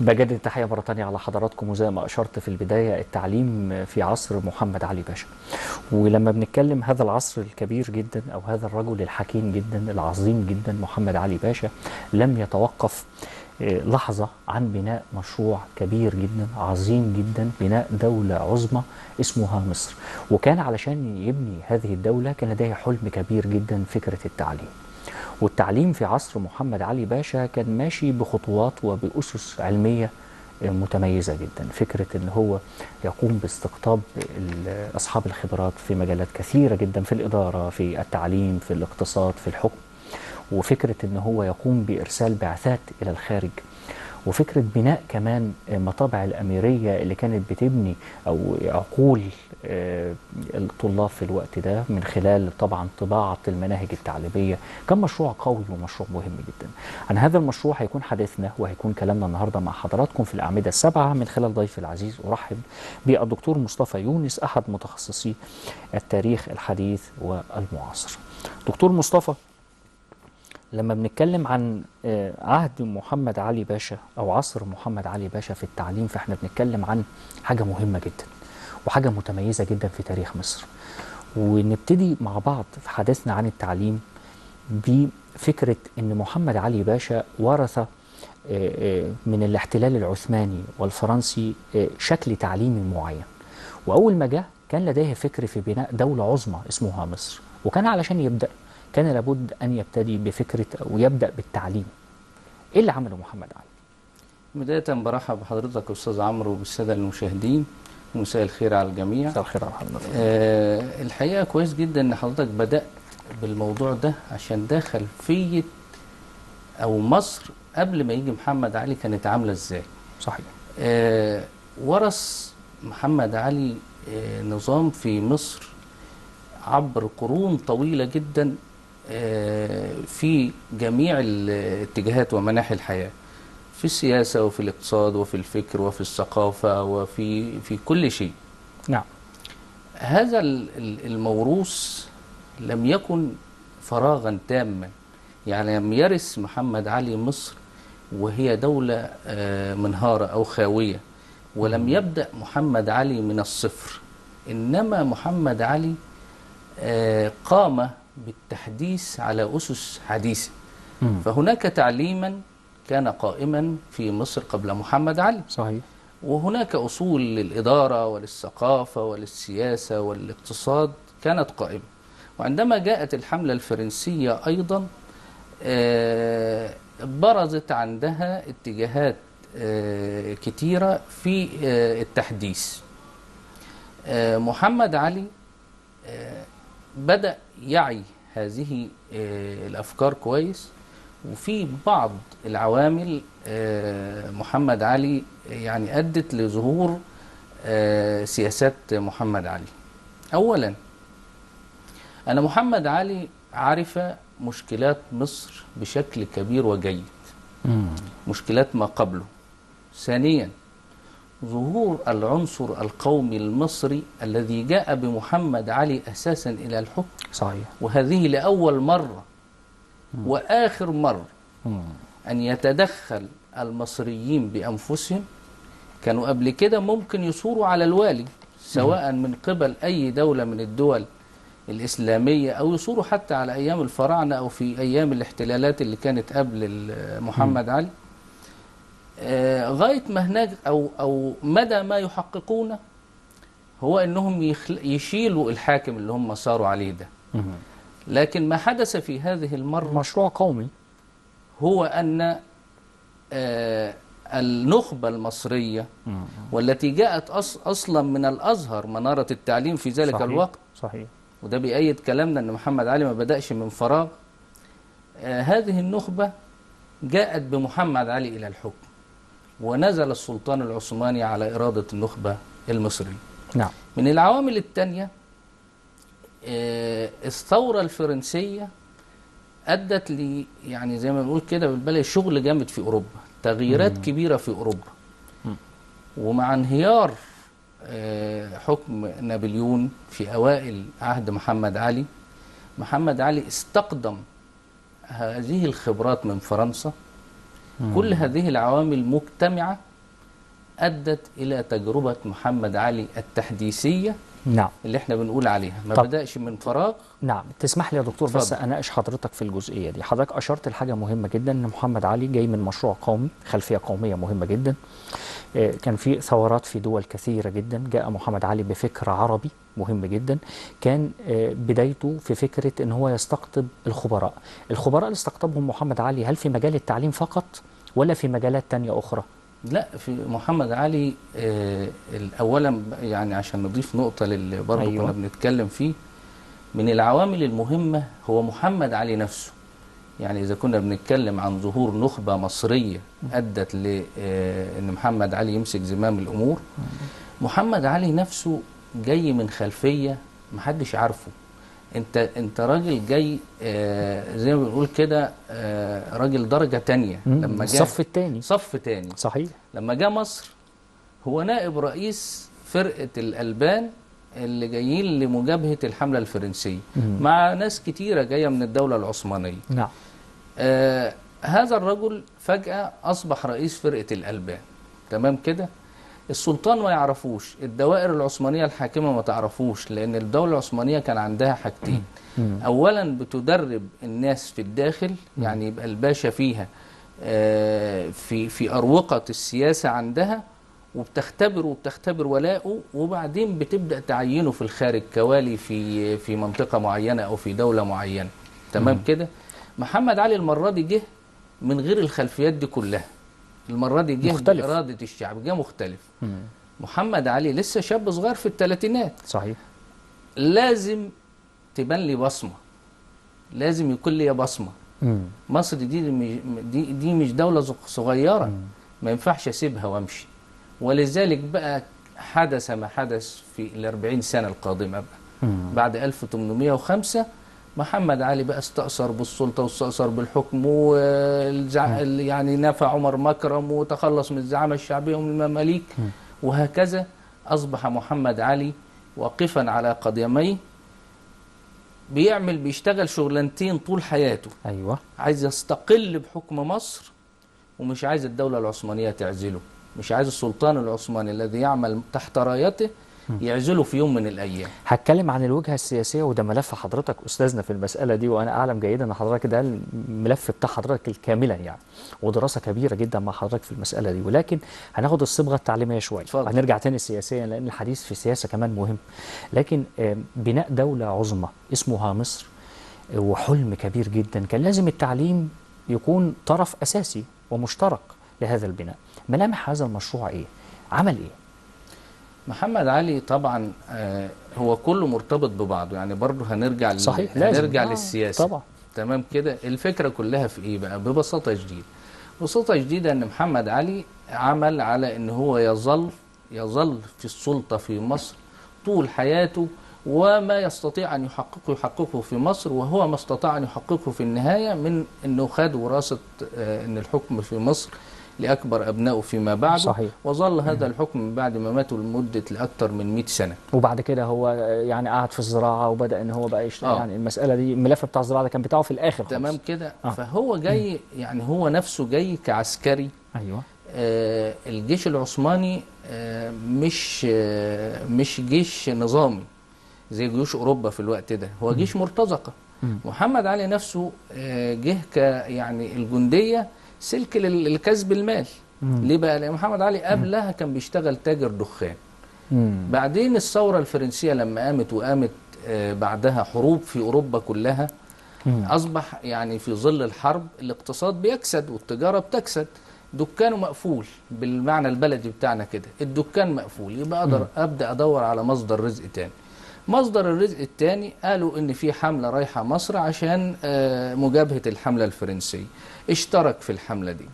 بجدد التحية مرة تانية على حضراتكم، وزي ما أشرت في البداية التعليم في عصر محمد علي باشا. ولما بنتكلم هذا العصر الكبير جدا أو هذا الرجل الحكيم جدا العظيم جدا محمد علي باشا لم يتوقف لحظة عن بناء مشروع كبير جدا عظيم جدا، بناء دولة عظمى اسمها مصر. وكان علشان يبني هذه الدولة كان لديه حلم كبير جدا، فكرة التعليم. والتعليم في عصر محمد علي باشا كان ماشي بخطوات وبأسس علمية متميزة جدا. فكرة ان هو يقوم باستقطاب أصحاب الخبرات في مجالات كثيرة جدا، في الإدارة، في التعليم، في الاقتصاد، في الحكم. وفكرة ان هو يقوم بإرسال بعثات إلى الخارج. وفكرة بناء كمان مطابع الأميرية اللي كانت بتبني أو عقول الطلاب في الوقت ده من خلال طبعا طباعة المناهج التعليمية. كان مشروع قوي ومشروع مهم جدا. عن هذا المشروع هيكون حديثنا وهيكون كلامنا النهاردة مع حضراتكم في الأعمدة السبعة من خلال ضيفي العزيز. أرحب بالدكتور مصطفى يونس، أحد متخصصي التاريخ الحديث والمعاصر. دكتور مصطفى، لما بنتكلم عن عهد محمد علي باشا أو عصر محمد علي باشا في التعليم، فإحنا بنتكلم عن حاجة مهمة جدا وحاجة متميزة جدا في تاريخ مصر. ونبتدي مع بعض في حديثنا عن التعليم بفكرة أن محمد علي باشا ورث من الاحتلال العثماني والفرنسي شكل تعليمي معين. وأول ما جه كان لديه فكر في بناء دولة عظمى اسمها مصر، وكان علشان يبدأ كان لابد أن يبتدي بفكرة أو يبدأ بالتعليم. إيه اللي عمله محمد علي؟ بداية برحب بحضرتك أستاذ عمرو وبالسادة المشاهدين، ومساء الخير على الجميع. مساء الخير على حضرتك. الحقيقة كويس جدا إن حضرتك بدأت بالموضوع ده، عشان ده خلفية أو مصر قبل ما يجي محمد علي كانت عاملة إزاي. صحيح. ورث محمد علي نظام في مصر عبر قرون طويلة جدا في جميع الاتجاهات ومناحي الحياة، في السياسة وفي الاقتصاد وفي الفكر وفي الثقافة وفي كل شيء. نعم. هذا الموروث لم يكن فراغا تاما، يعني لم يرث محمد علي مصر وهي دولة منهارة أو خاوية، ولم يبدأ محمد علي من الصفر، إنما محمد علي قام بالتحديث على أسس حديثة. فهناك تعليما كان قائما في مصر قبل محمد علي. صحيح. وهناك أصول للإدارة وللثقافة وللسياسة والاقتصاد كانت قائمة. وعندما جاءت الحملة الفرنسية أيضا برزت عندها اتجاهات كتيرة في التحديث. محمد علي بدأ يعي هذه الأفكار كويس، وفي بعض العوامل محمد علي يعني أدت لظهور سياسات محمد علي. أولا، أن محمد علي عرف مشكلات مصر بشكل كبير وجيد، مشكلات ما قبله. ثانيا، ظهور العنصر القومي المصري الذي جاء بمحمد علي أساسا إلى الحكم. صحيح. وهذه لأول مرة وآخر مرة أن يتدخل المصريين بأنفسهم. كانوا قبل كده ممكن يثوروا على الوالي، سواء من قبل أي دولة من الدول الإسلامية، أو يثوروا حتى على أيام الفراعنة أو في أيام الاحتلالات اللي كانت قبل محمد علي. غاية ما هناك أو مدى ما يحققونه هو أنهم يشيلوا الحاكم اللي هم صاروا عليه ده. لكن ما حدث في هذه المرة مشروع قومي هو أن النخبة المصرية والتي جاءت أصلا من الأزهر منارة التعليم في ذلك صحيح. الوقت. صحيح. وده بيأيد كلامنا أن محمد علي ما بدأش من فراغ. هذه النخبة جاءت بمحمد علي إلى الحكم، ونزل السلطان العثماني على إرادة النخبة المصرية. نعم. من العوامل الثانية، الثورة الفرنسية أدت لي يعني زي ما بنقول كده بالبلد شغل جامد في أوروبا، تغييرات كبيرة في أوروبا. ومع انهيار حكم نابليون في أوائل عهد محمد علي استقدم هذه الخبرات من فرنسا. كل هذه العوامل مجتمعة أدت إلى تجربة محمد علي التحديثية نعم. اللي احنا بنقول عليها، ما طب. بدأش من فراغ. نعم، تسمح لي يا دكتور بس اتفضل. اناقش حضرتك في الجزئيه دي. حضرتك اشرت لحاجه مهمه جدا، ان محمد علي جاي من مشروع قومي، خلفيه قوميه مهمه جدا. كان في ثورات في دول كثيره جدا، جاء محمد علي بفكر عربي مهم جدا. كان بدايته في فكره ان هو يستقطب الخبراء. الخبراء اللي استقطبهم محمد علي هل في مجال التعليم فقط ولا في مجالات تانية اخرى؟ لا، في محمد علي أولا يعني عشان نضيف نقطة للي برضه أيوة. كنا بنتكلم فيه، من العوامل المهمة هو محمد علي نفسه. يعني إذا كنا بنتكلم عن ظهور نخبة مصرية أدت لأن محمد علي يمسك زمام الأمور، محمد علي نفسه جاي من خلفية محدش عارفه. انت راجل جاي زي ما بنقول كده راجل درجة تانية. لما جه الصف الثاني. صف تاني. صحيح. لما جه مصر هو نائب رئيس فرقة الألبان اللي جايين لمجابهة الحملة الفرنسية مع ناس كتيرة جاية من الدولة العثمانية. نعم. هذا الرجل فجأة أصبح رئيس فرقة الألبان. تمام كده. السلطان ما يعرفوش، الدوائر العثمانية الحاكمة ما تعرفوش، لأن الدولة العثمانية كان عندها حاجتين. أولا بتدرب الناس في الداخل، يعني يبقى الباشا فيها في أروقة السياسة عندها، وبتختبر ولاءه، وبعدين بتبدأ تعينه في الخارج كوالي في منطقة معينة أو في دولة معينة. تمام كده. محمد علي المرة دي جه من غير الخلفيات دي كلها. المرة دي جه مختلف. بإرادة الشعب، جه مختلف. محمد علي لسه شاب صغير في الثلاثينات. صحيح. لازم تبان لي بصمة، لازم يكون لي بصمة. مصر دي مش دولة صغيرة، ما ينفعش أسيبها وأمشي. ولذلك بقى حدث ما حدث في ال40 سنة القادمة بقى. بعد 1805 محمد علي بقى استأثر بالسلطة واستأثر بالحكم، يعني نفى عمر مكرم وتخلص من الزعامة الشعبية ومن المماليك، وهكذا أصبح محمد علي واقفا على قدميه، بيشتغل شغلانتين طول حياته. أيوة. عايز يستقل بحكم مصر، ومش عايز الدولة العثمانية تعزله، مش عايز السلطان العثماني الذي يعمل تحت رايته يعزله في يوم من الأيام. هتكلم عن الوجهة السياسية، وده ملف حضرتك أستاذنا في المسألة دي، وأنا أعلم جيدا أن حضرتك ده الملف بتاع حضرتك كاملا يعني، ودراسة كبيرة جدا مع حضرتك في المسألة دي. ولكن هناخد الصبغة التعليمية شوية وهنرجع تاني سياسيا، لأن الحديث في السياسة كمان مهم. لكن بناء دولة عظمى اسمها مصر وحلم كبير جدا، كان لازم التعليم يكون طرف أساسي ومشترك لهذا البناء. ملامح هذا المشروع إيه؟ عمل إيه؟ محمد علي طبعا هو كله مرتبط ببعضه، يعني برضه هنرجع صحيح. هنرجع للسياسة طبعا. تمام كده. الفكرة كلها في ايه بقى؟ ببساطة شديدة، ببساطة شديدة ان محمد علي عمل على ان هو يظل في السلطة في مصر طول حياته، وما يستطيع ان يحققه في مصر، وهو ما استطاع ان يحققه في النهاية من انه خد وراثة ان الحكم في مصر لأكبر أبنائه فيما بعده. صحيح. وظل هذا الحكم من بعد ما ماتوا لمدة لأكثر من 100 سنة. وبعد كده هو يعني قعد في الزراعة وبدأ ان هو بقى يشتغل. يعني المسألة دي الملف بتاع الزراعة ده كان بتاعه في الآخر خالص. تمام كده. فهو جاي يعني هو نفسه جاي كعسكري. أيوة. الجيش العثماني مش جيش نظامي زي جيوش أوروبا في الوقت ده، هو جيش مرتزقة. محمد علي نفسه جه يعني الجندية سلك لكسب المال. ليه بقى؟ لأن محمد علي قبلها كان بيشتغل تاجر دخان. بعدين الثورة الفرنسية لما قامت بعدها حروب في أوروبا كلها، أصبح يعني في ظل الحرب الاقتصاد بيكسد والتجارة بتكسد. دكانه مقفول بالمعنى البلدي بتاعنا كده، الدكان مقفول، يبقى أبدأ أدور على مصدر رزق تاني. مصدر الرزق الثاني قالوا ان في حملة رايحة مصر عشان مجابهة الحملة الفرنسية. اشترك في الحملة دي.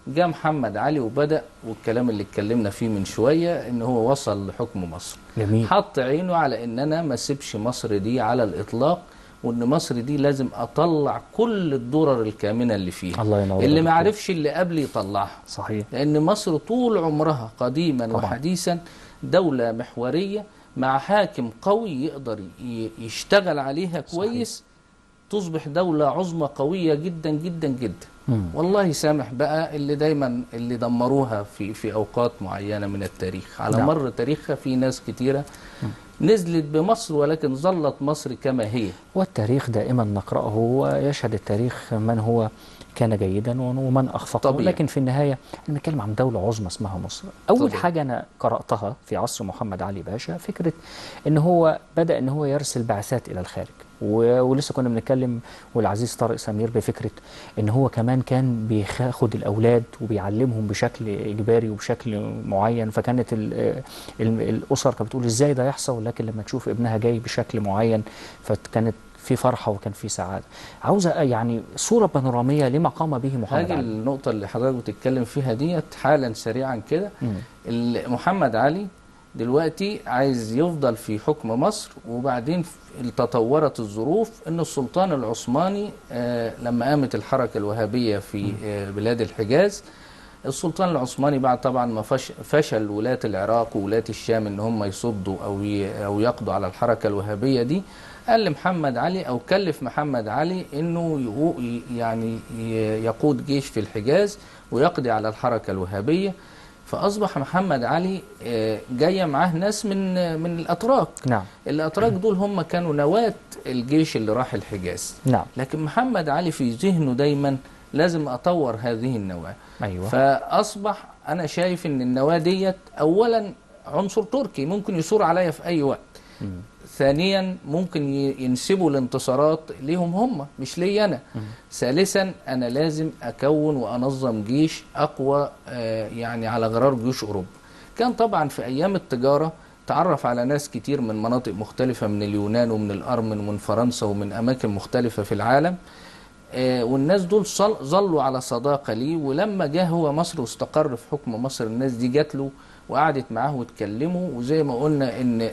جاء محمد علي وبدأ، والكلام اللي اتكلمنا فيه من شوية ان هو وصل لحكم مصر. جميل. حط عينه على ان انا ما سيبش مصر دي على الاطلاق، وان مصر دي لازم اطلع كل الدرر الكامنة اللي فيها، الله ينور اللي ما عرفش اللي قبلي يطلعها. صحيح. لان مصر طول عمرها قديما طبعا وحديثا دولة محورية مع حاكم قوي يقدر يشتغل عليها كويس. صحيح. تصبح دولة عظمى قوية جدا جدا جدا. والله سامح بقى اللي دايما اللي دمروها في أوقات معينة من التاريخ، على نعم. مر تاريخها في ناس كتيرة نزلت بمصر ولكن ظلت مصر كما هي. والتاريخ دائما نقرأه ويشهد التاريخ من هو كان جيدا ومن أخفقه، طبيعي. لكن في النهاية بنتكلم عن دولة عظمى اسمها مصر. أول طبيعي. حاجة أنا قرأتها في عصر محمد علي باشا فكرة إن هو بدأ إن هو يرسل بعثات إلى الخارج، ولسه كنا بنتكلم والعزيز طارق سمير بفكرة إن هو كمان كان بياخد الأولاد وبيعلمهم بشكل إجباري وبشكل معين، فكانت الأسر كانت بتقول إزاي ده يحصل، لكن لما تشوف ابنها جاي بشكل معين فكانت في فرحة وكان في سعادة. عاوزة يعني صورة بانورامية لما قام به محمد هاجي علي. النقطة اللي حضرتك بتتكلم فيها ديت حالا سريعا كده. محمد علي دلوقتي عايز يفضل في حكم مصر، وبعدين تطورت الظروف ان السلطان العثماني لما قامت الحركة الوهابية في بلاد الحجاز، السلطان العثماني بعد طبعا ما فشل ولاة العراق وولاة الشام ان هم يصدوا او يقضوا على الحركة الوهابية دي، قال لمحمد علي او كلف محمد علي انه يعني يقود جيش في الحجاز ويقضي على الحركة الوهابية. فاصبح محمد علي جايه معاه ناس من الاتراك. نعم. الاتراك دول هم كانوا نواة الجيش اللي راح الحجاز. نعم. لكن محمد علي في ذهنه دايما لازم اطور هذه النواة. أيوة. فاصبح انا شايف ان النواة ديت اولا عنصر تركي ممكن يثور عليا في اي وقت. ثانيا ممكن ينسبوا الانتصارات ليهم هم مش لي أنا. ثالثا أنا لازم أكون وأنظم جيش أقوى يعني على غرار جيوش أوروبا. كان طبعا في أيام التجارة تعرف على ناس كتير من مناطق مختلفة، من اليونان ومن الأرمن ومن فرنسا ومن أماكن مختلفة في العالم، والناس دول ظلوا على صداقة ليه. ولما جه هو مصر واستقر في حكم مصر الناس دي جات له وقعدت معاه واتكلموا، وزي ما قلنا ان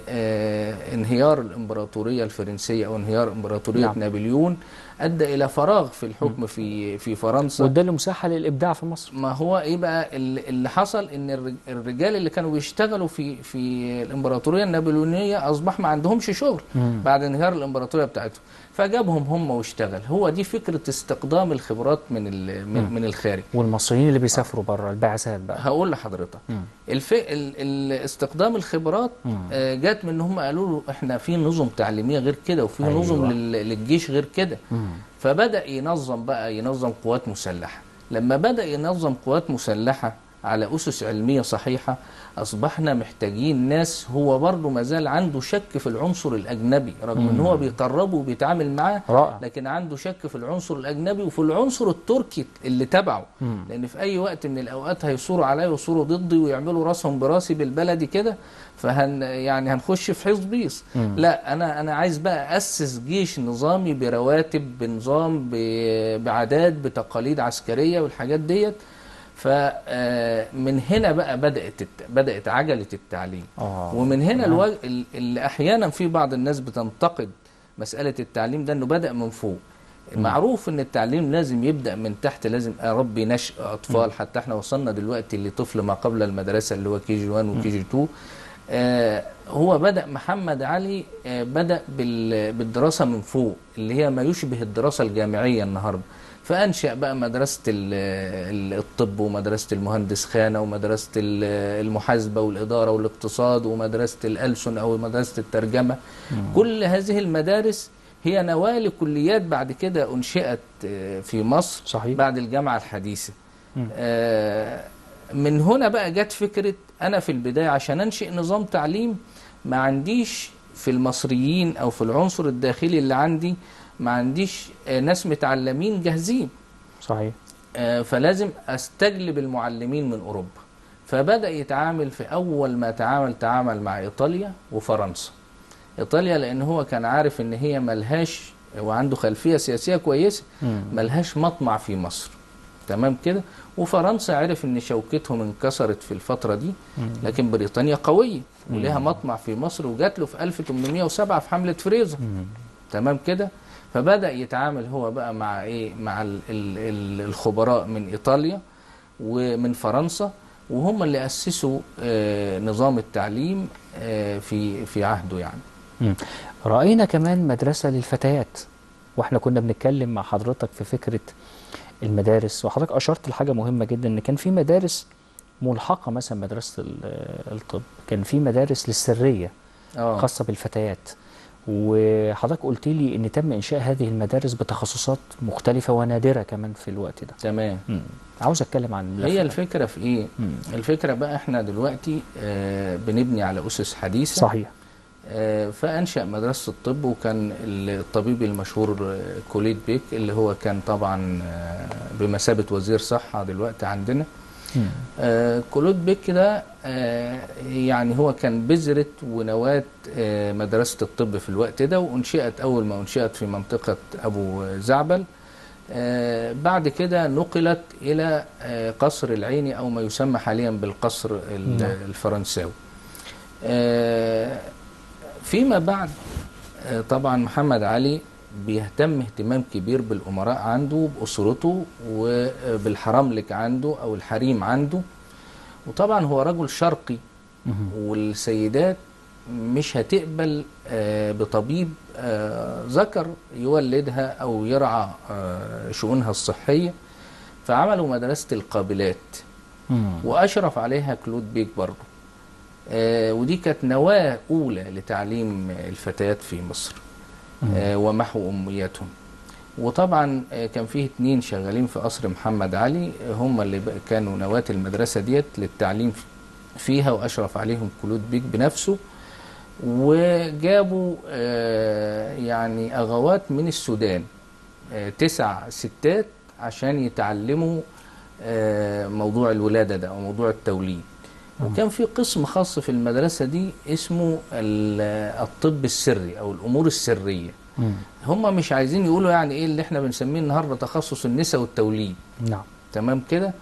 انهيار الامبراطوريه الفرنسيه او انهيار امبراطوريه نابليون ادى الى فراغ في الحكم في فرنسا، وده له مساحه للابداع في مصر. ما هو ايه بقى اللي حصل؟ ان الرجال اللي كانوا بيشتغلوا في الامبراطوريه النابليونيه اصبح ما عندهمش شغل بعد انهيار الامبراطوريه بتاعتهم، فجابهم هم واشتغل. هو دي فكره استقدام الخبرات من الخارج. والمصريين اللي بيسافروا بره البعثات بقى، هقول لحضرتك استقدام الخبرات جات من ان هم قالوا له احنا في نظم تعليميه غير كده وفي نظم للجيش غير كده. فبدأ ينظم قوات مسلحة. لما بدأ ينظم قوات مسلحة على أسس علمية صحيحة أصبحنا محتاجين ناس هو برضه مازال عنده شك في العنصر الأجنبي، رغم أن هو بيقربه وبيتعامل معاه لكن عنده شك في العنصر الأجنبي وفي العنصر التركي اللي تبعه. لأن في أي وقت من الأوقات هيصوروا عليا ويصوروا ضدي ويعملوا راسهم براسي بالبلدي كده، يعني هنخش في حزبيس. لا، أنا عايز بقى أسس جيش نظامي برواتب، بنظام، بعادات، بتقاليد عسكرية والحاجات ديت. فمن هنا بقى بدأت عجلة التعليم. ومن هنا اللي أحيانا في بعض الناس بتنتقد مسألة التعليم ده أنه بدأ من فوق. معروف أن التعليم لازم يبدأ من تحت، لازم أربي نشأ أطفال. حتى احنا وصلنا دلوقتي لطفل ما قبل المدرسة اللي هو كي جي 1 وكي جي 2. هو بدأ محمد علي بدأ بالدراسة من فوق اللي هي ما يشبه الدراسة الجامعية النهاردة. فأنشأ بقى مدرسة الطب ومدرسة المهندس خانة ومدرسة المحاسبة والإدارة والاقتصاد ومدرسة الألسن أو مدرسة الترجمة. كل هذه المدارس هي نواة لكليات بعد كده أنشئت في مصر. صحيح. بعد الجامعة الحديثة. من هنا بقى جت فكرة أنا في البداية عشان أنشئ نظام تعليم ما عنديش في المصريين أو في العنصر الداخلي اللي عندي ما عنديش ناس متعلمين جاهزين. صحيح. فلازم استجلب المعلمين من اوروبا. فبدأ يتعامل في اول ما تعامل مع ايطاليا وفرنسا. ايطاليا لان هو كان عارف ان هي ملهاش وعنده خلفية سياسية كويسة، ملهاش مطمع في مصر. تمام كده. وفرنسا عرف ان شوكتهم انكسرت في الفترة دي، لكن بريطانيا قوية ولها مطمع في مصر وجات له في 1807 في حملة فريزر. تمام كده. فبدأ يتعامل هو بقى مع الخبراء من إيطاليا ومن فرنسا، وهم اللي أسسوا نظام التعليم في عهده يعني. رأينا كمان مدرسة للفتيات، واحنا كنا بنتكلم مع حضرتك في فكرة المدارس، وحضرتك اشرت لحاجه مهمه جدا، ان كان في مدارس ملحقه، مثلا مدرسه الطب، كان في مدارس للسريه اه خاصه بالفتيات، وحضرتك قلت لي ان تم انشاء هذه المدارس بتخصصات مختلفه ونادره كمان في الوقت ده. تمام. مم. عاوز اتكلم عن هي الملف ده. الفكرة في ايه؟ مم. الفكرة بقى احنا دلوقتي بنبني على أسس حديثة. صحيح. فأنشأ مدرسة الطب، وكان الطبيب المشهور كوليت بيك، اللي هو كان طبعا بمثابة وزير صحة دلوقتي عندنا. مم. كوليت بيك ده يعني هو كان بذرة ونواة مدرسة الطب في الوقت ده، وأنشئت أول ما أنشئت في منطقة أبو زعبل. بعد كده نقلت إلى قصر العيني، أو ما يسمى حاليا بالقصر نعم. الفرنساوي. فيما بعد طبعا محمد علي بيهتم اهتمام كبير بالأمراء عنده، بأسرته، وبالحرملك عنده أو الحريم عنده. وطبعا هو رجل شرقي، مم. والسيدات مش هتقبل بطبيب ذكر يولدها أو يرعى شؤونها الصحية. فعملوا مدرسة القابلات، مم. وأشرف عليها كلود بيك برضه. ودي كانت نواة أولى لتعليم الفتيات في مصر ومحو أمنياتهم. وطبعا كان فيه 2 شغالين في قصر محمد علي، هم اللي كانوا نواة المدرسة ديت للتعليم فيها، وأشرف عليهم كلود بيك بنفسه. وجابوا يعني أغوات من السودان، 9 ستات عشان يتعلموا موضوع الولادة ده أو موضوع التوليد. وكان في قسم خاص في المدرسة دي اسمه الطب السري أو الأمور السرية. مم. هم مش عايزين يقولوا يعني إيه اللي احنا بنسميه النهاردة تخصص النساء والتوليد. نعم. تمام كده.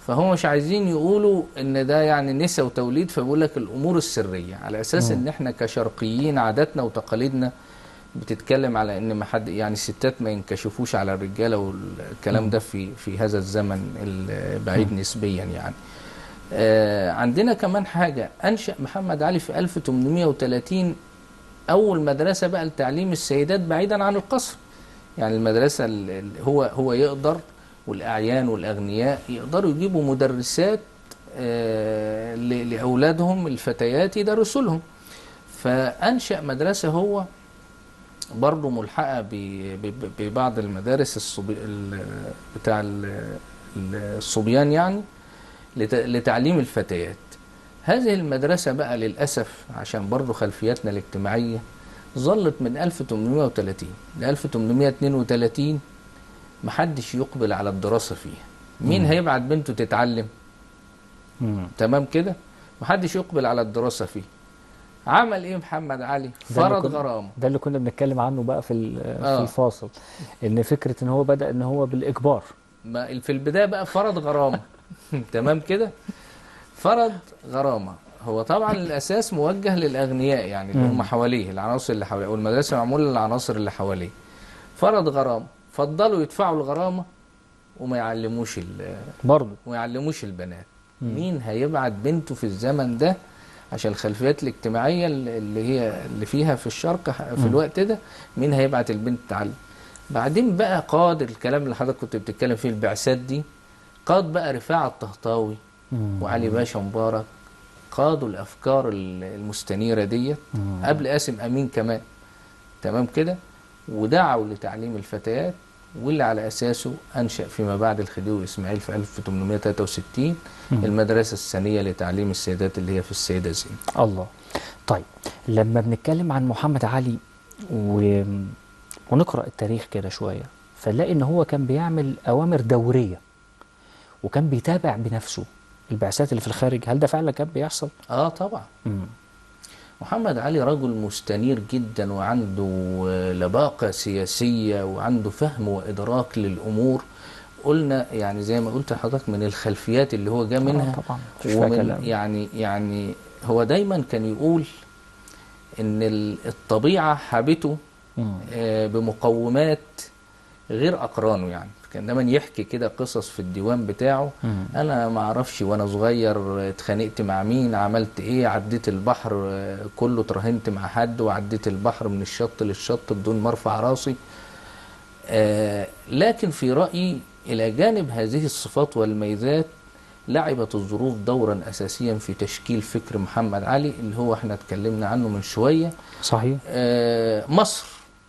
فهم مش عايزين يقولوا ان ده يعني نساء وتوليد، فبيقول لك الامور السريه، على اساس ان احنا كشرقيين عاداتنا وتقاليدنا بتتكلم على ان ما حد يعني الستات ما ينكشفوش على الرجاله، والكلام ده في هذا الزمن البعيد نسبيا يعني. عندنا كمان حاجه، انشا محمد علي في 1830 اول مدرسه بقى لتعليم السيدات بعيدا عن القصر. يعني المدرسه هو يقدر، والأعيان والأغنياء يقدروا يجيبوا مدرسات لأولادهم الفتيات يدرسوا لهم. فأنشأ مدرسة هو برضه ملحقة ببعض المدارس بتاع الصبيان يعني، لتعليم الفتيات. هذه المدرسة بقى للأسف عشان برضه خلفياتنا الاجتماعية ظلت من 1830 ل 1832 محدش يقبل على الدراسة فيها. مين هيبعت بنته تتعلم؟ تمام كده. محدش يقبل على الدراسة فيها. عمل ايه محمد علي؟ فرض غرامة. ده اللي كنا بنتكلم عنه بقى في الفاصل، ان فكرة ان هو بدأ ان هو بالإجبار. في البداية بقى فرض غرامة. تمام كده. فرض غرامة. هو طبعا الأساس موجه للأغنياء، يعني اللي هم حواليه، العناصر اللي حواليه، والمدرسة معمولة للعناصر اللي حواليه. فرض غرامة، فضلوا يدفعوا الغرامة وما يعلموش برضه وما يعلموش البنات. مين هيبعت بنته في الزمن ده؟ عشان الخلفيات الاجتماعية اللي فيها في الشرق في الوقت ده، مين هيبعت البنت تتعلم؟ بعدين بقى قاد الكلام اللي حضرتك كنت بتتكلم فيه، البعثات دي، قاد بقى رفاعة الطهطاوي وعلي باشا مبارك، قادوا الأفكار المستنيرة ديت قبل قاسم أمين كمان. تمام كده. ودعوا لتعليم الفتيات، واللي على أساسه أنشأ فيما بعد الخديوي إسماعيل في 1863 المدرسة الثانية لتعليم السيدات اللي هي في السيدة زينب. الله. طيب لما بنتكلم عن محمد علي ونقرأ التاريخ كده شوية، فنلاقي إن هو كان بيعمل أوامر دورية، وكان بيتابع بنفسه البعثات اللي في الخارج. هل ده فعلا كان بيحصل؟ طبعا. محمد علي رجل مستنير جدا، وعنده لباقة سياسية، وعنده فهم وإدراك للأمور. قلنا يعني زي ما قلت لحضرتك من الخلفيات اللي هو جاء منها. طبعا. ومن يعني هو دايما كان يقول إن الطبيعة حابته بمقومات غير أقرانه. يعني كان دايما يحكي كده قصص في الديوان بتاعه. انا ما اعرفش وانا صغير اتخانقت مع مين، عملت ايه، عديت البحر كله، تراهنت مع حد وعديت البحر من الشط للشط بدون ما ارفع راسي. لكن في رأيي إلى جانب هذه الصفات والميزات لعبت الظروف دورا أساسيا في تشكيل فكر محمد علي اللي هو احنا اتكلمنا عنه من شوية. صحيح. مصر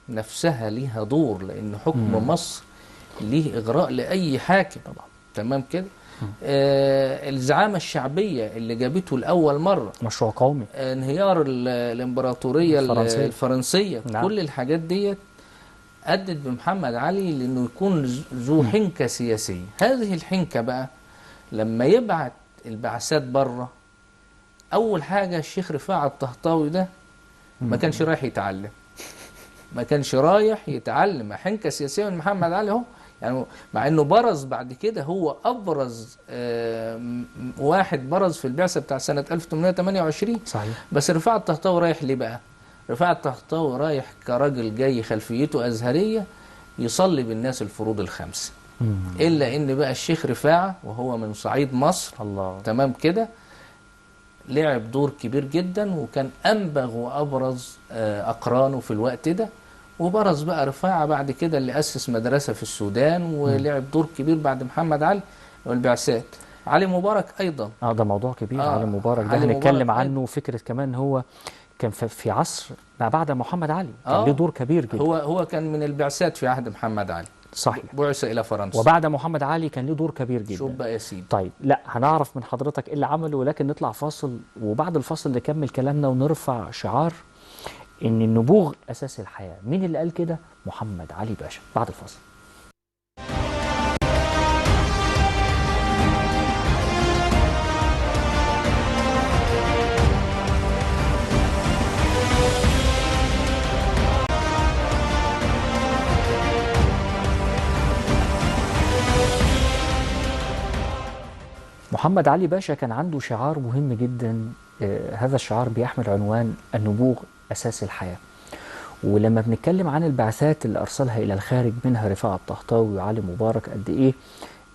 نفسها ليها دور، لأن حكم مصر ليه إغراء لأي حاكم طبعا. تمام كده. الزعامة الشعبية اللي جابته لأول مرة، مشروع قومي، انهيار الإمبراطورية الفرنسية. نعم. كل الحاجات ديت أدت بمحمد علي لأنه يكون ذو حنكة سياسية. هذه الحنكة بقى لما يبعت البعثات بره، أول حاجة الشيخ رفاعة الطهطاوي ده ما كانش رايح يتعلم، ما كانش رايح يتعلم حنكة سياسية من محمد علي اهو. يعني مع انه برز بعد كده، هو ابرز واحد برز في البعثة بتاع سنة 1828. صحيح. بس رفاعة الطهطاوي رايح ليه بقى؟ رفاعة الطهطاوي رايح كراجل جاي خلفيته أزهرية يصلي بالناس الفروض الخمسة. إلا إن بقى الشيخ رفاعة وهو من صعيد مصر، الله، تمام كده، لعب دور كبير جدا، وكان أنبغ وأبرز أقرانه في الوقت ده. وبرز بقى رفاعة بعد كده اللي أسس مدرسة في السودان، ولعب دور كبير بعد محمد علي والبعثات. علي مبارك أيضا ده موضوع كبير. علي مبارك ده علي هنتكلم مبارك عنه. فكرة كمان هو كان في عصر ما بعد محمد علي، كان له دور كبير جدا. هو كان من البعثات في عهد محمد علي. صحيح. بعث إلى فرنسا، وبعد محمد علي كان له دور كبير جدا. شوف بقى يا سيدي. طيب، لا هنعرف من حضرتك ايه اللي عمله، ولكن نطلع فاصل، وبعد الفاصل نكمل كلامنا ونرفع شعار ان النبوغ اساس الحياة. مين اللي قال كده؟ محمد علي باشا. بعد الفاصل. محمد علي باشا كان عنده شعار مهم جدا. هذا الشعار بيحمل عنوان النبوغ أساس الحياة. ولما بنتكلم عن البعثات اللي أرسلها إلى الخارج، منها رفاعة الطهطاوي وعلي مبارك، قد إيه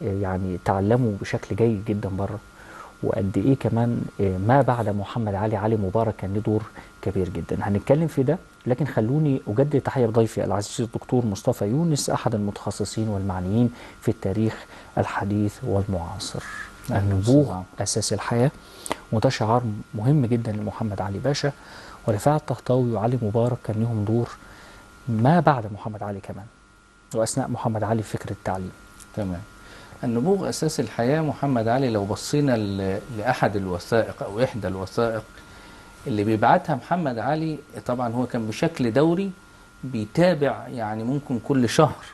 يعني تعلموا بشكل جيد جدا بره، وقد إيه كمان ما بعد محمد علي مبارك كان له دور كبير جدا. هنتكلم في ده، لكن خلوني أجدد تحية لضيفي العزيز الدكتور مصطفى يونس، أحد المتخصصين والمعنيين في التاريخ الحديث والمعاصر. النبوغ أساس الحياة، وده شعار مهم جدا لمحمد علي باشا. ورفاعة الطهطاوي وعلي مبارك كان لهم دور ما بعد محمد علي كمان، وأثناء محمد علي فكرة التعليم. تمام. النبوغ أساس الحياة محمد علي، لو بصينا لأحد الوثائق أو إحدى الوثائق اللي بيبعتها محمد علي، طبعا هو كان بشكل دوري بيتابع، يعني ممكن كل شهر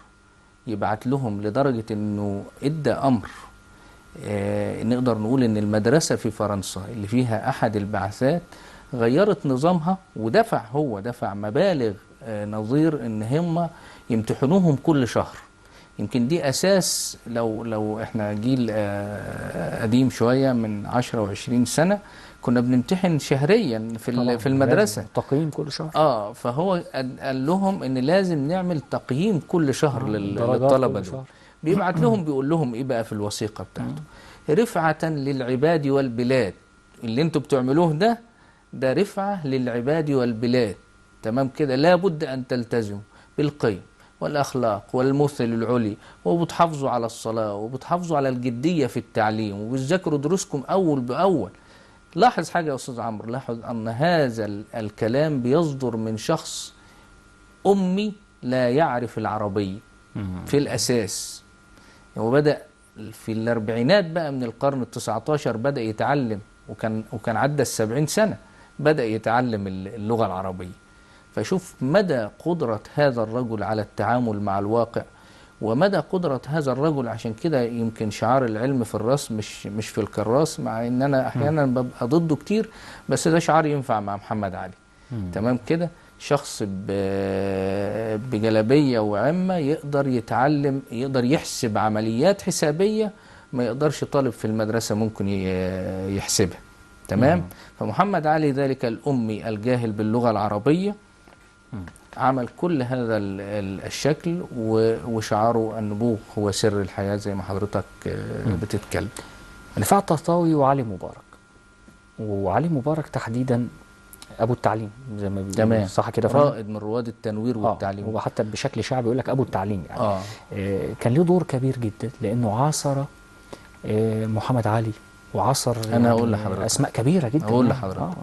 يبعت لهم، لدرجة أنه إدى أمر نقدر نقول ان المدرسة في فرنسا اللي فيها احد البعثات غيرت نظامها، دفع مبالغ نظير ان هم يمتحنوهم كل شهر. يمكن دي اساس، لو احنا جيل قديم شوية من 10 و20 سنة، كنا بنمتحن شهريا في المدرسة، تقييم كل شهر. فهو قال لهم ان لازم نعمل تقييم كل شهر للطلبة دول. بيبعت لهم بيقول لهم ايه بقى في الوثيقة بتاعته؟ رفعة للعباد والبلاد. اللي انتوا بتعملوه ده رفعة للعباد والبلاد. تمام كده. لا بد ان تلتزموا بالقيم والاخلاق والمثل العلي، وبتحافظوا على الصلاة، وبتحافظوا على الجدية في التعليم، وبتذاكروا دروسكم اول باول. لاحظ حاجة يا استاذ عمرو، لاحظ ان هذا الكلام بيصدر من شخص امي لا يعرف العربية في الاساس. وبدأ في الأربعينات بقى من القرن ال19 بدأ يتعلم، وكان عدى 70 سنة بدأ يتعلم اللغة العربية. فشوف مدى قدرة هذا الرجل على التعامل مع الواقع، ومدى قدرة هذا الرجل. عشان كده يمكن شعار العلم في الرسم مش في الكراس، مع ان انا احيانا ببقى ضده كتير، بس ده شعار ينفع مع محمد علي. تمام كده. شخص بجلبية وعمة يقدر يتعلم، يقدر يحسب عمليات حسابية ما يقدرش طالب في المدرسة ممكن يحسبها. تمام. فمحمد علي ذلك الأمي الجاهل باللغة العربية عمل كل هذا الشكل، وشعاره النبوغ هو سر الحياة زي ما حضرتك بتتكلم. رفاعة الطهطاوي وعلي مبارك. وعلي مبارك تحديدا ابو التعليم زي ما بيقولوا، تمام، صح كده يا فندم؟ رائد من رواد التنوير والتعليم. هو حتى بشكل شعبي يقول لك ابو التعليم يعني. اه كان له دور كبير جدا لانه عاصر محمد علي، وعصر انا هقول يعني لحضرتك، اسماء كبيره جدا هقول يعني. لحضرتك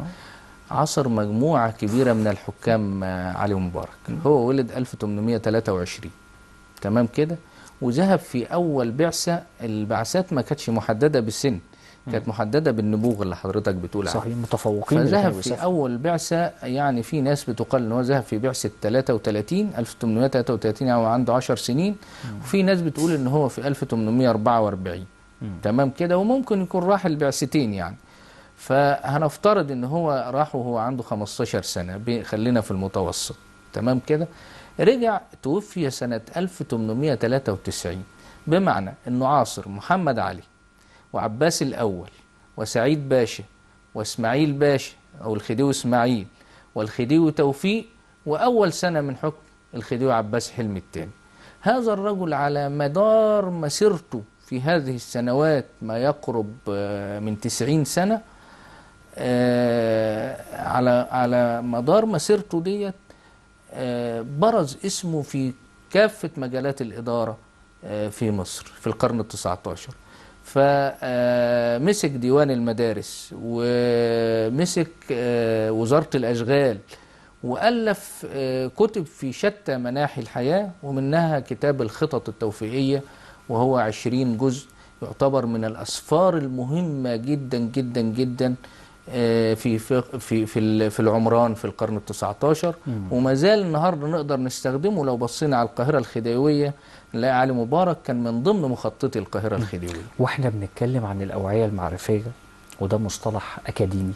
عصر مجموعة كبيرة من الحكام علي مبارك. هو ولد 1823 تمام كده، وذهب في أول بعثة. البعثات ما كانتش محددة بالسن، كانت محددة بالنبوغ اللي حضرتك بتقول عليه. صحيح، متفوقين اللي فذهب كانوا في بيسافروا. أول بعثة، يعني في ناس بتقال إن هو ذهب في بعثة 33 1833 أو عنده 10 سنين، وفي ناس بتقول إن هو في 1844 تمام كده، وممكن يكون راح البعثتين يعني. فهنفترض ان هو راح وهو عنده 15 سنة، خلينا في المتوسط تمام كده. رجع توفي سنة 1893، بمعنى انه عاصر محمد علي وعباس الاول وسعيد باشا واسماعيل باشا او الخديوي اسماعيل والخديوي توفيق، واول سنة من حكم الخديوي عباس حلمي الثاني. هذا الرجل على مدار مسيرته في هذه السنوات ما يقرب من 90 سنة، على مدار مسيرته ديت برز اسمه في كافة مجالات الإدارة في مصر في القرن ال19. فمسك ديوان المدارس، ومسك وزارة الأشغال، وألف كتب في شتى مناحي الحياة، ومنها كتاب الخطط التوفيقية، وهو 20 جزء، يعتبر من الأسفار المهمة جدا جدا جدا في العمران في القرن ال19. وما زال النهارده نقدر نستخدمه. لو بصينا على القاهرة الخديوية نلاقي علي مبارك كان من ضمن مخططي القاهرة الخديوية. واحنا بنتكلم عن الأوعية المعرفية، وده مصطلح أكاديمي،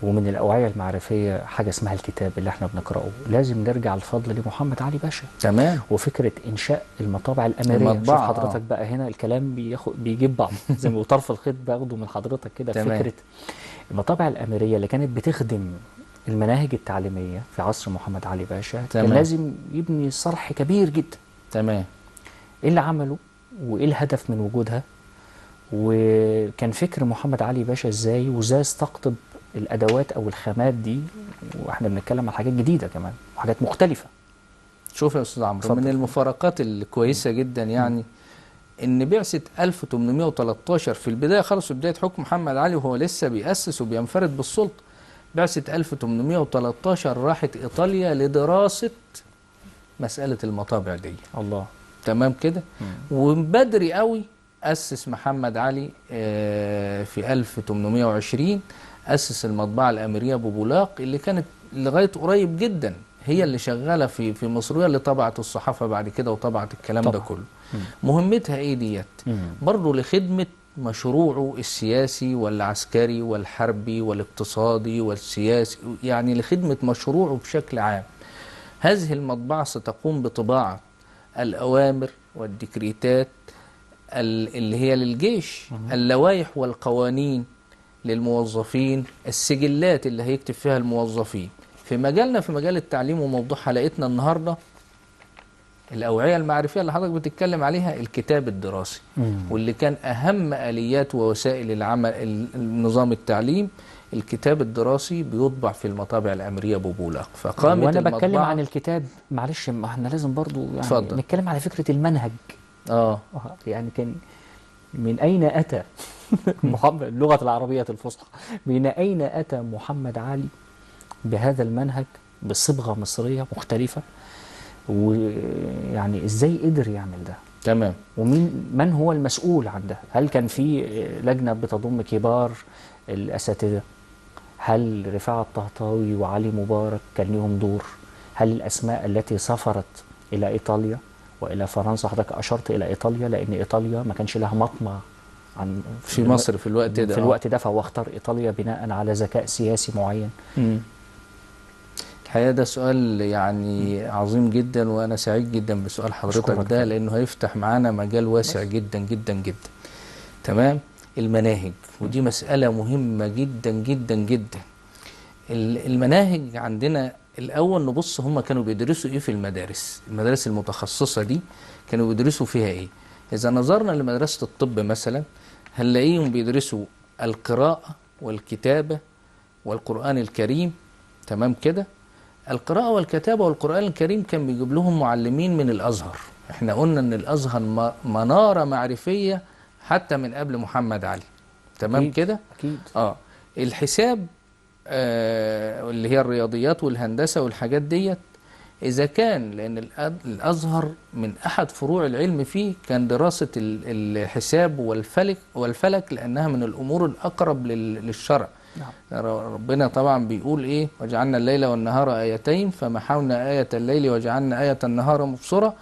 ومن الأوعية المعرفية حاجة اسمها الكتاب اللي احنا بنقرأه، لازم نرجع الفضل لمحمد علي باشا. تمام. وفكرة إنشاء المطابع الأميرية. شوف حضرتك بقى هنا الكلام بيجيب بعض زي ما طرف الخيط باخده من حضرتك كده. فكرة المطابع الأميرية اللي كانت بتخدم المناهج التعليمية في عصر محمد علي باشا، كان لازم يبني صرح كبير جدا. تمام. إيه اللي عمله وإيه الهدف من وجودها، وكان فكر محمد علي باشا إزاي، وإزاي استقطب الأدوات أو الخامات دي، وإحنا بنتكلم عن حاجات جديدة كمان وحاجات مختلفة. شوف يا أستاذ عمرو، من المفارقات الكويسة جدا يعني إن بعثة 1813 في البداية خالص، في بداية حكم محمد علي وهو لسه بيأسس وبينفرد بالسلطة، بعثة 1813 راحت إيطاليا لدراسة مسألة المطابع دي. الله. تمام كده. ومن بدري قوي أسس محمد علي في 1820 أسس المطبعة الأميرية ببولاق، اللي كانت لغاية قريب جدا هي اللي شغالة في مصر، وهي اللي طبعت الصحافة بعد كده وطبعت الكلام طبعا. ده كله. مهمتها ايه ديت؟ برضه لخدمة مشروعه السياسي والعسكري والحربي والاقتصادي والسياسي، يعني لخدمة مشروعه بشكل عام. هذه المطبعة ستقوم بطباعة الأوامر والديكريتات اللي هي للجيش، اللوائح والقوانين للموظفين، السجلات اللي هيكتب فيها الموظفين. في مجالنا، في مجال التعليم، وموضوع حلقتنا النهاردة الأوعية المعرفية اللي حضرتك بتتكلم عليها، الكتاب الدراسي، واللي كان أهم آليات ووسائل العمل النظام التعليم. الكتاب الدراسي بيطبع في المطابع الأميرية ببولاق. فقامت وأنا بتكلم عن الكتاب، معلش ما احنا لازم برضو يعني فضل. نتكلم على فكرة المنهج. يعني كان من أين أتى محمد اللغة العربية الفصحى، من أين أتى محمد علي بهذا المنهج بصبغة مصرية مختلفة، ويعني ازاي قدر يعمل ده؟ تمام. من هو المسؤول عن ده؟ هل كان في لجنة بتضم كبار الأساتذة؟ هل رفاعة الطهطاوي وعلي مبارك كان لهم دور؟ هل الأسماء التي سافرت إلى إيطاليا وإلى فرنسا، حضرتك أشرت إلى إيطاليا لأن إيطاليا ما كانش لها مطمع في مصر في الوقت ده، في الوقت ده، فهو اختار إيطاليا بناء على ذكاء سياسي معين. الحقيقة ده سؤال يعني عظيم جدا، وأنا سعيد جدا بسؤال حضرتك ده، لأنه هيفتح معانا مجال واسع جدا جدا جدا. تمام. المناهج، ودي مسألة مهمة جدا جدا جدا. المناهج عندنا الأول نبص هم كانوا بيدرسوا إيه في المدارس المتخصصة دي كانوا بيدرسوا فيها إيه. إذا نظرنا لمدرسة الطب مثلا هنلاقيهم بيدرسوا القراءة والكتابة والقرآن الكريم. تمام كده. القراءة والكتابة والقرآن الكريم كان بيجيب لهم معلمين من الأزهر. احنا قلنا ان الأزهر منارة معرفية حتى من قبل محمد علي. تمام أكيد كده. أكيد. الحساب اللي هي الرياضيات والهندسة والحاجات ديت، إذا كان لأن الأزهر من أحد فروع العلم فيه كان دراسة الحساب والفلك لأنها من الأمور الأقرب للشرع. نعم. ربنا طبعا بيقول إيه: وجعلنا الليل والنهار آيتين فمحونا آية الليل وجعلنا آية النهار مبصرة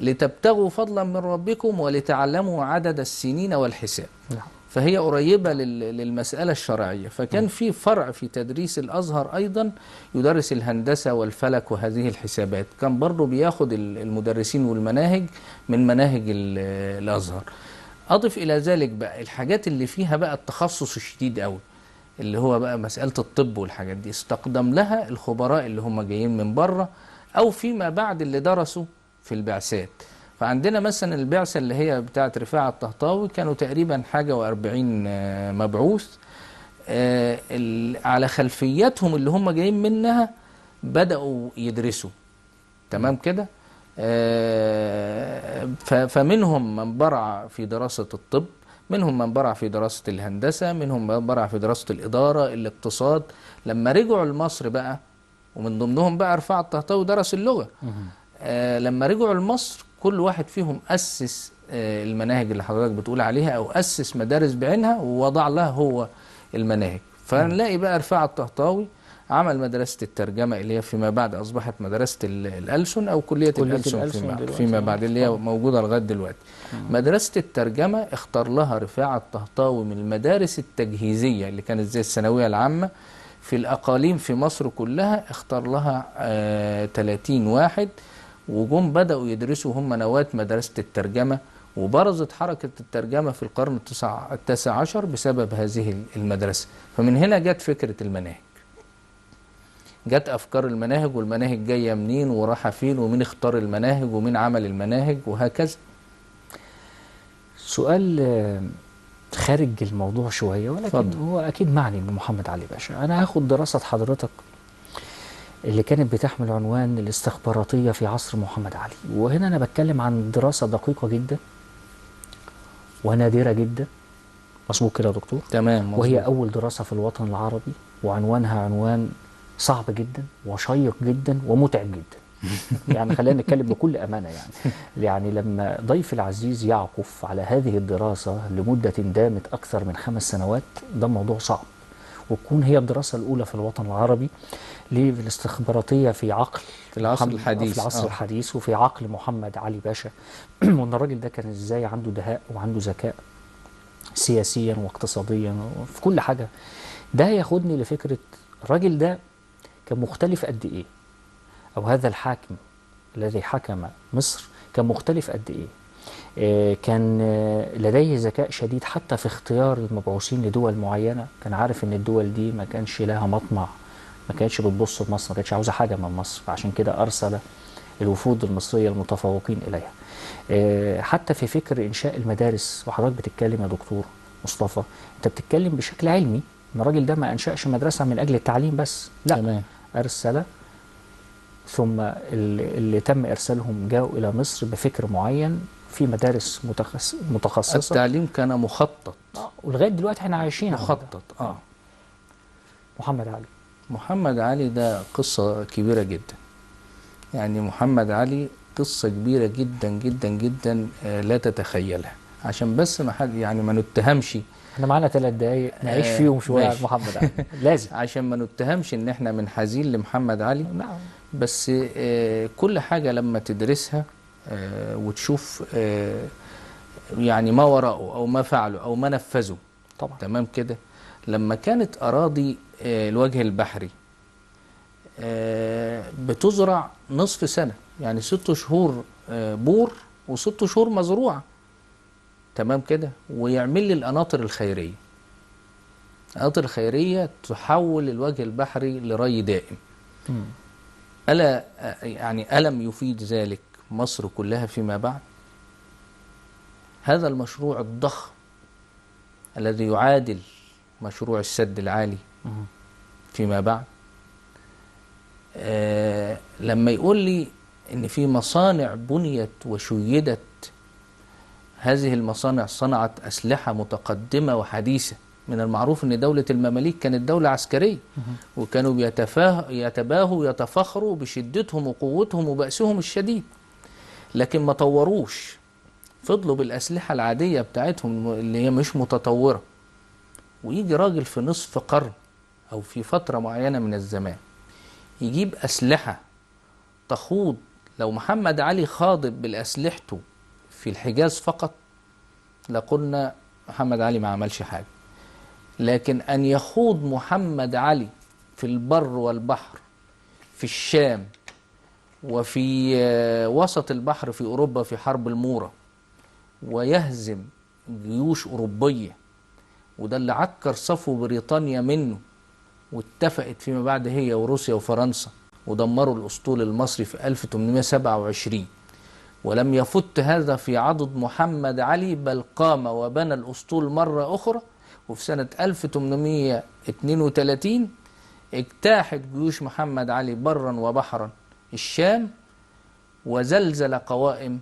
لتبتغوا فضلا من ربكم ولتعلموا عدد السنين والحساب. نعم. فهي قريبة للمسألة الشرعية. فكان في فرع في تدريس الأزهر أيضا يدرس الهندسة والفلك وهذه الحسابات، كان برضو بياخد المدرسين والمناهج من مناهج الأزهر. أضف إلى ذلك بقى الحاجات اللي فيها بقى التخصص الشديد قوي، اللي هو بقى مسألة الطب والحاجات دي، استقدم لها الخبراء اللي هم جايين من بره أو فيما بعد اللي درسوا في البعثات. فعندنا مثلا البعثة اللي هي بتاعة رفاعة الطهطاوي كانوا تقريبا حاجة و40 مبعوث. على خلفياتهم اللي هم جايين منها بدأوا يدرسوا. تمام كده. فمنهم من برع في دراسة الطب، منهم من برع في دراسة الهندسة، منهم من برع في دراسة الإدارة، الاقتصاد. لما رجعوا لمصر بقى، ومن ضمنهم بقى رفاعة الطهطاوي درس اللغة. لما رجعوا لمصر كل واحد فيهم أسس المناهج اللي حضرتك بتقول عليها، أو أسس مدارس بعينها ووضع لها هو المناهج. فنلاقي بقى رفاعة الطهطاوي عمل مدرسة الترجمة اللي هي فيما بعد أصبحت مدرسة الألسن أو كلية الألسن فيما بعد اللي هي موجودة لغاية دلوقتي. مدرسة الترجمة اختار لها رفاعة الطهطاوي من المدارس التجهيزية اللي كانت زي الثانوية العامة في الأقاليم في مصر كلها، اختار لها 30 واحد وجم بدأوا يدرسوا هم نواة مدرسة الترجمة. وبرزت حركة الترجمة في القرن التاسع عشر بسبب هذه المدرسة. فمن هنا جت فكرة المناهج، جت أفكار المناهج، والمناهج جاية منين وراحة فين ومين اختار المناهج ومين عمل المناهج وهكذا. سؤال خارج الموضوع شوية ولكن فضل. هو أكيد معني بمحمد علي باشا. أنا هاخد دراسة حضرتك اللي كانت بتحمل عنوان الاستخباراتية في عصر محمد علي، وهنا أنا بتكلم عن دراسة دقيقة جدا ونادرة جدا. مظبوط كده يا دكتور؟ تمام مظبوط. وهي أول دراسة في الوطن العربي، وعنوانها عنوان صعب جدا وشيق جدا ومتعب جدا. يعني خلينا نتكلم بكل أمانة. يعني لما ضيف العزيز يعكف على هذه الدراسة لمدة دامت أكثر من 5 سنوات، ده موضوع صعب، وتكون هي الدراسة الأولى في الوطن العربي للاستخباراتية في عقل في العصر الحديث، في العصر الحديث وفي عقل محمد علي باشا. وأن الراجل ده كان إزاي عنده دهاء وعنده ذكاء سياسيا واقتصاديا وفي كل حاجة. ده ياخدني لفكرة الراجل ده كان مختلف قد إيه، أو هذا الحاكم الذي حكم مصر كان مختلف قد إيه. كان لديه ذكاء شديد حتى في اختيار المبعوثين لدول معينة. كان عارف ان الدول دي ما كانش لها مطمع، ما كانتش بتبص لمصر، ما كانتش عاوزة حاجة من مصر، فعشان كده أرسل الوفود المصرية المتفوقين إليها. حتى في فكر إنشاء المدارس، وحضرتك بتتكلم يا دكتور مصطفى، أنت بتتكلم بشكل علمي إن الراجل ده ما أنشأش مدرسة من أجل التعليم بس، لا تمام. أرسل، ثم اللي تم إرسالهم جاءوا إلى مصر بفكر معين في مدارس متخصصة. التعليم كان مخطط، ولغاية دلوقتي احنا عايشين مخطط. محمد علي ده قصة كبيرة جدا. يعني محمد علي قصة كبيرة جدا جدا جدا، لا تتخيلها. عشان بس ما حد يعني ما نتهمش، احنا معانا 3 دقايق نعيش فيهم شوية على محمد علي لازم، عشان ما نتهمش ان احنا منحازين لمحمد علي. نعم. بس كل حاجة لما تدرسها وتشوف يعني ما وراءه أو ما فعله أو ما نفذه. طبعا. تمام كده. لما كانت أراضي الوجه البحري بتزرع نصف سنة، يعني 6 شهور بور و6 شهور مزروعة. تمام كده. ويعمل لي القناطر الخيرية. القناطر الخيرية تحول الوجه البحري لري دائم. ألم يفيد ذلك مصر كلها فيما بعد؟ هذا المشروع الضخم الذي يعادل مشروع السد العالي فيما بعد لما يقول لي إن في مصانع بنيت وشيدت، هذه المصانع صنعت أسلحة متقدمة وحديثة. من المعروف أن دولة المماليك كانت دولة عسكرية، وكانوا يتباهوا يتفخروا بشدتهم وقوتهم وبأسهم الشديد، لكن ما طوروش، فضلوا بالأسلحة العادية بتاعتهم اللي هي مش متطورة. ويجي راجل في نصف قرن أو في فترة معينة من الزمان يجيب أسلحة تخوض، لو محمد علي خاضب بالأسلحته في الحجاز فقط لقلنا محمد علي ما عملش حاجة، لكن أن يخوض محمد علي في البر والبحر، في الشام وفي وسط البحر في أوروبا في حرب المورة، ويهزم جيوش أوروبية، وده اللي عكر صفو بريطانيا منه، واتفقت فيما بعد هي وروسيا وفرنسا ودمروا الأسطول المصري في 1827. ولم يفت هذا في عضد محمد علي، بل قام وبنى الأسطول مرة أخرى. وفي سنة 1832 اجتاحت جيوش محمد علي برا وبحرا الشام، وزلزل قوائم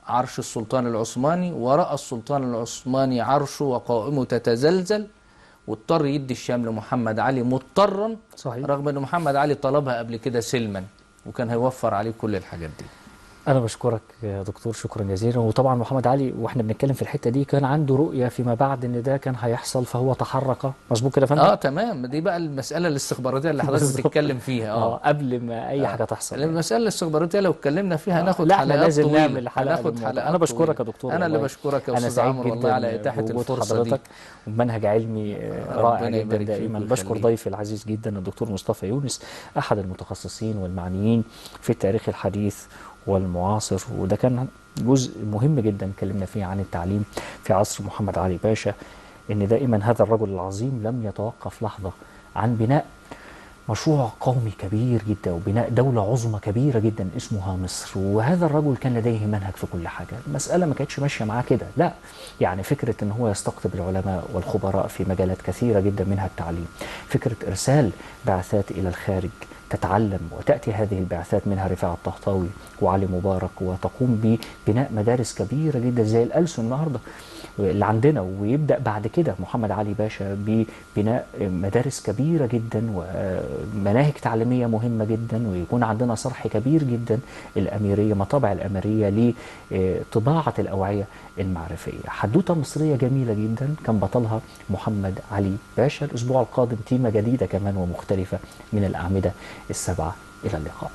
عرش السلطان العثماني، ورأى السلطان العثماني عرشه وقوائمه تتزلزل، واضطر يدي الشام لمحمد علي مضطرا، صحيح. رغم أن محمد علي طلبها قبل كده سلما، وكان هيوفر عليه كل الحاجات دي. أنا بشكرك يا دكتور شكرا جزيلا. وطبعا محمد علي وإحنا بنتكلم في الحتة دي كان عنده رؤية فيما بعد إن ده كان هيحصل، فهو تحرك. مظبوط كده يا فندم؟ تمام. دي بقى المسألة الاستخباراتية اللي حضرتك بالظبط. بتتكلم فيها. قبل ما أي حاجة تحصل يعني. المسألة الاستخباراتية لو اتكلمنا فيها هناخد لا احنا حلقات لازم طويلة، نعمل حلقة هناخد بالموضوع. حلقات أنا بشكرك طويلة. يا دكتور أنا اللي والله. بشكرك يا أنا أستاذ سعيد عمرو والله على جدا إتاحة بوجود الفرصة دي. حضرتك، ومنهج علمي رائع ربنا جدا يبارك دائما. فيك بشكر ويخليك. ضيفي العزيز جدا الدكتور مصطفى يونس، أحد المتخصصين والمعنيين في التاريخ الحديث والمعاصر، وده كان جزء مهم جدا اتكلمنا فيه عن التعليم في عصر محمد علي باشا، ان دائما هذا الرجل العظيم لم يتوقف لحظة عن بناء مشروع قومي كبير جدا وبناء دولة عظمى كبيرة جدا اسمها مصر. وهذا الرجل كان لديه منهج في كل حاجة. المسألة ما كانتش ماشية معاه كده، لا، يعني فكرة ان هو يستقطب العلماء والخبراء في مجالات كثيرة جدا منها التعليم، فكرة ارسال بعثات الى الخارج تتعلم، وتأتي هذه البعثات منها رفاعة الطهطاوي وعلي مبارك، وتقوم ببناء مدارس كبيرة جدا زي الألسن النهاردة اللي عندنا. ويبدأ بعد كده محمد علي باشا ببناء مدارس كبيرة جدا ومناهج تعليمية مهمة جدا، ويكون عندنا صرح كبير جدا الأميرية، مطابع الأميرية لطباعة الأوعية المعرفية. حدوتة مصرية جميلة جدا كان بطلها محمد علي باشا. الأسبوع القادم تيمة جديدة كمان ومختلفة من الأعمدة السبعة. إلى اللقاء.